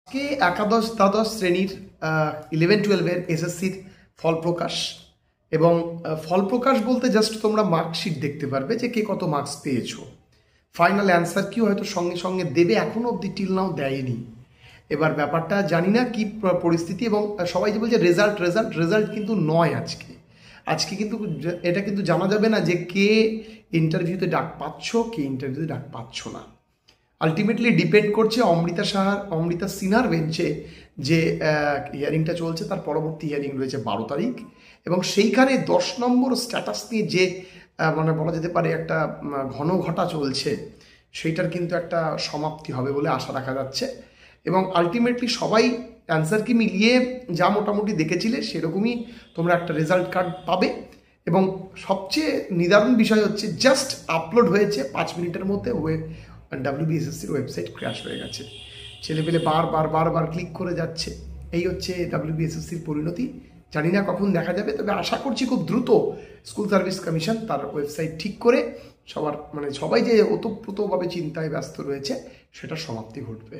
আজকে একাদশ দ্বাদশ শ্রেণীর 11-12-এর এসএসসির ফল প্রকাশ এবং ফল প্রকাশ বলতে জাস্ট তোমরা মার্কশিট দেখতে পারবে যে কে কত মার্কস পেয়েছো। ফাইনাল অ্যান্সার কি হয়তো সঙ্গে সঙ্গে দেবে, এখনও অবধি টিল নাও দেয়নি। এবার ব্যাপারটা জানি না কি পরিস্থিতি, এবং সবাই যে বলছে রেজাল্ট রেজাল্ট রেজাল্ট কিন্তু নয়। আজকে কিন্তু এটা কিন্তু জানা যাবে না যে কে ইন্টারভিউতে ডাক পাচ্ছ, কে ইন্টারভিউতে ডাক পাচ্ছ না। আলটিমেটলি ডিপেন্ড করছে অমৃতা সিনহার বেঞ্চে যে হিয়ারিংটা চলছে, তার পরবর্তী হিয়ারিং রয়েছে 12 তারিখ, এবং সেইখানে 10 নম্বর স্ট্যাটাস নিয়ে যে মানে বলা যেতে পারে একটা ঘন ঘটা চলছে, সেইটার কিন্তু একটা সমাপ্তি হবে বলে আশা রাখা যাচ্ছে। এবং আলটিমেটলি সবাই অ্যান্সারকে মিলিয়ে যা মোটামুটি দেখেছিলে সেরকমই তোমরা একটা রেজাল্ট কার্ড পাবে। এবং সবচেয়ে নিদারুণ বিষয় হচ্ছে জাস্ট আপলোড হয়েছে 5 মিনিটের মধ্যে WBSSCর ওয়েবসাইট ক্র্যাশ হয়ে গেছে। ছেলেপেলে বারবার ক্লিক করে যাচ্ছে। এই হচ্ছে WBSSCর পরিণতি। জানি না কখন দেখা যাবে, তবে আশা করছি খুব দ্রুত স্কুল সার্ভিস কমিশন তার ওয়েবসাইট ঠিক করে সবাই যে ওতপ্রোতভাবে চিন্তায় ব্যস্ত রয়েছে সেটার সমাপ্তি ঘটবে।